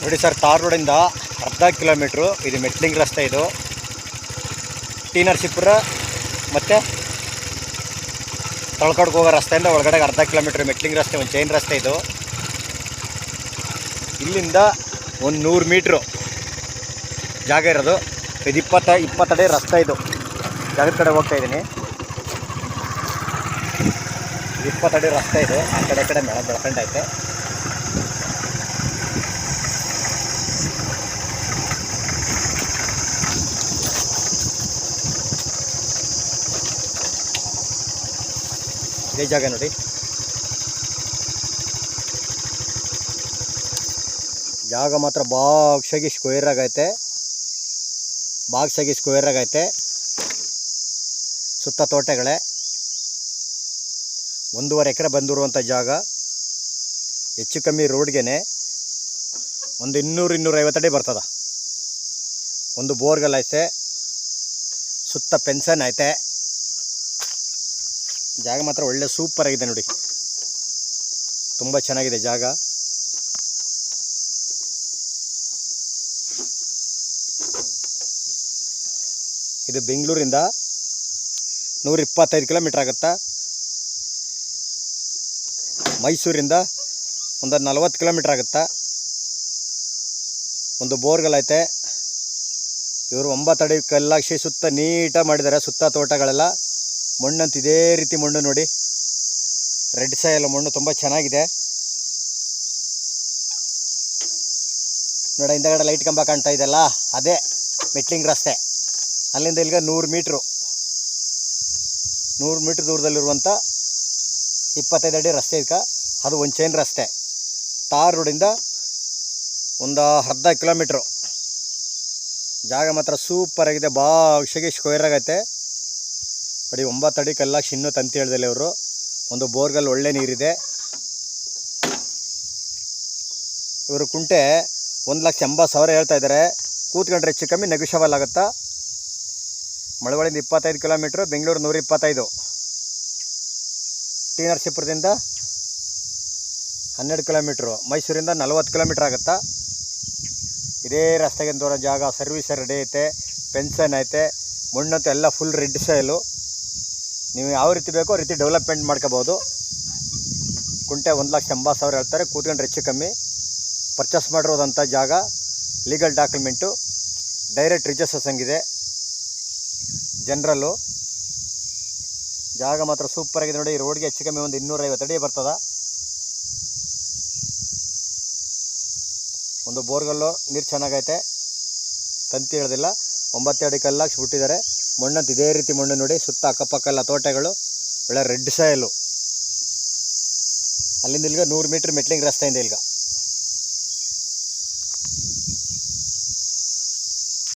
ನೋಡಿ ಸರ್, ತಾರ್ ರೋಡಿಂದ ಅರ್ಧ ಕಿಲೋಮೀಟ್ರು ಇದು ಮೆಟ್ಲಿಂಗ್ ರಸ್ತೆ. ಇದು ಟಿ ನರಸೀಪುರ ಮತ್ತು ತಳ್ಕಾಡ್ಗೆ ಹೋಗೋ ರಸ್ತೆಯಿಂದ ಒಳಗಡೆ ಅರ್ಧ ಕಿಲೋಮೀಟ್ರ್ ಮೆಟ್ಲಿಂಗ್ ರಸ್ತೆ, ಒಂದು ಚೈನ್ ರಸ್ತೆ. ಇದು ಇಲ್ಲಿಂದ ಒಂದು 100 ಮೀಟ್ರು ಜಾಗ ಇರೋದು. ಇದು 20 ಅಡಿ ರಸ್ತೆ. ಇದು ಜಾಗದ ಕಡೆ ಹೋಗ್ತಾಯಿದ್ದೀನಿ. 20 ಅಡಿ ರಸ್ತೆ. ಇದು ಆ ಕಡೆ ಮೇಳ ಬೆಳ್ಕೊಂಡೈತೆ. ಇದೇ ಜಾಗ ನೋಡಿ. ಜಾಗ ಮಾತ್ರ ಬಾಗ್ಸಾಗಿ ಸ್ಕ್ವೇರ್ ಆಗೈತೆ. ಸುತ್ತ ತೋಟಗಳೇ. 1.5 ಎಕರೆ ಬಂದಿರುವಂಥ ಜಾಗ. ಹೆಚ್ಚು ಕಮ್ಮಿ ರೋಡ್ಗೆ ಒಂದು 200-250 ಅಡಿ ಬರ್ತದ. ಒಂದು ಬೋರ್ಗಲ್ ಐತೆ, ಸುತ್ತ ಪೆನ್ಷನ್ ಐತೆ. ಜಾಗ ಮಾತ್ರ ಒಳ್ಳೆ ಸೂಪರ್ ಆಗಿದೆ ನೋಡಿ. ತುಂಬ ಚೆನ್ನಾಗಿದೆ ಜಾಗ. ಇದು ಬೆಂಗಳೂರಿಂದ 125 ಕಿಲೋಮೀಟ್ರ್ ಆಗುತ್ತಾ. ಮೈಸೂರಿಂದ ಒಂದು 40 ಕಿಲೋಮೀಟ್ರ್ ಆಗುತ್ತಾ. ಒಂದು ಬೋರ್ಗಲ್ ಐತೆ. ಇವರು 9 ಅಡಿ ಕಲ್ಲಾಕ್ಷಿ ಸುತ್ತ ನೀಟಾಗಿ ಮಾಡಿದ್ದಾರೆ. ಸುತ್ತ ತೋಟಗಳೆಲ್ಲ ಮಣ್ಣಂತ ಇದೇ ರೀತಿ ಮಣ್ಣು ನೋಡಿ. ರೆಡ್ ಸಾಯಿಲ್ ಮಣ್ಣು ತುಂಬ ಚೆನ್ನಾಗಿದೆ ನೋಡಿ. ಹಿಂದಗಡೆ ಲೈಟ್ ಕಂಬ ಕಾಣ್ತಾ ಇದೆಯಲ್ಲ, ಅದೇ ಮೆಟ್ಲಿಂಗ್ ರಸ್ತೆ. ಅಲ್ಲಿಂದ ಇಲ್ಲಿಗೆ 100 ಮೀಟ್ರು ದೂರದಲ್ಲಿರುವಂಥ 25 ಅಡಿ ರಸ್ತೆ. ಇದಕ್ಕೆ ಅದು ಒಂದು ಚೈನ್ ರಸ್ತೆ. ತಾರ್ ರೋಡಿಂದ ಒಂದು ಅರ್ಧ ಕಿಲೋಮೀಟ್ರು. ಜಾಗ ಮಾತ್ರ ಸೂಪರಾಗಿದೆ. ಬಾಗ್ಸಾಗಿ ಸ್ಕ್ವೇರ್ ಆಗೈತೆ ನೋಡಿ. 9 ಅಡಿ ಕಲ್ಲಾಕ್ಷಿ ಇನ್ನೂ ತಂತಿ ಹೇಳ್ದಲ್ಲಿ ಅವರು. ಒಂದು ಬೋರ್ಗಲ್ ಒಳ್ಳೆ ನೀರಿದೆ. ಇವರು ಕುಂಟೆ 1,80,000 ಹೇಳ್ತಾ ಇದ್ದಾರೆ. ಕೂತ್ಕೊಂಡ್ರೆ ಹೆಚ್ಚು ಕಮ್ಮಿ ನೆಗೋಷಿಯಬಲ್ ಆಗುತ್ತಾ. ಮಳವಳ್ಳಿಯಿಂದ 25 ಕಿಲೋಮೀಟ್ರು, ಬೆಂಗಳೂರು 125. ಟಿ ನರಸೀಪುರದಿಂದ 12 ಕಿಲೋಮೀಟ್ರು, ಮೈಸೂರಿಂದ 40 ಕಿಲೋಮೀಟ್ರ್ ಆಗುತ್ತಾ. ಇದೇ ರಸ್ತೆಗೆ ದೂರ ಜಾಗ. ಸರ್ವಿಸ್ ರೆಡಿ ಐತೆ, ಪೆನ್ಷನ್ ಐತೆ, ಮಣ್ಣಂತೂ ಎಲ್ಲ ಫುಲ್ ರೆಡ್ ಸಾಯಿಲು. ನೀವು ಯಾವ ರೀತಿ ಬೇಕೋ ಆ ರೀತಿ ಡೆವಲಪ್ಮೆಂಟ್ ಮಾಡ್ಕೋಬೋದು. ಕುಂಟೆ 1,80,000 ಹೇಳ್ತಾರೆ. ಕೂತ್ಕೊಂಡ್ರೆ ಹೆಚ್ಚು ಕಮ್ಮಿ. ಪರ್ಚೇಸ್ ಮಾಡಿರೋದಂಥ ಜಾಗ. ಲೀಗಲ್ ಡಾಕ್ಯುಮೆಂಟು, ಡೈರೆಕ್ಟ್ ರಿಜಿಸ್ಟ್ರೇಷನ್ ಇದೆ. ಜನರಲ್ಲು ಜಾಗ ಮಾತ್ರ ಸೂಪರಾಗಿದೆ ನೋಡಿ. ರೋಡ್ಗೆ ಹೆಚ್ಚು ಕಮ್ಮಿ ಒಂದು 250 ಅಡಿ ಬರ್ತದ. ಒಂದು ಬೋರ್ಗಲ್ಲು ನೀರು ಚೆನ್ನಾಗೈತೆ. ತಂತಿ ಹೇಳೋದಿಲ್ಲ. 9 ಅಡಿ ಕಲ್ಲಾಕ್ಸಿ ಬಿಟ್ಟಿದ್ದಾರೆ. ಮಣ್ಣಂತ ಇದೇ ರೀತಿ ಮಣ್ಣು ನೋಡಿ. ಸುತ್ತ ಅಕ್ಕಪಕ್ಕ ಎಲ್ಲ ತೋಟಗಳು, ಒಳ್ಳೆ ರೆಡ್ ಸಾಯಿಲು. ಅಲ್ಲಿಂದ ಇಲ್ಲಿಗೆ 100 ಮೀಟ್ರ್ ಮೆಟ್ಲಿಂಗ್ ರಸ್ತೆಯಿಂದ ಇಲ್ಲಿಗೆ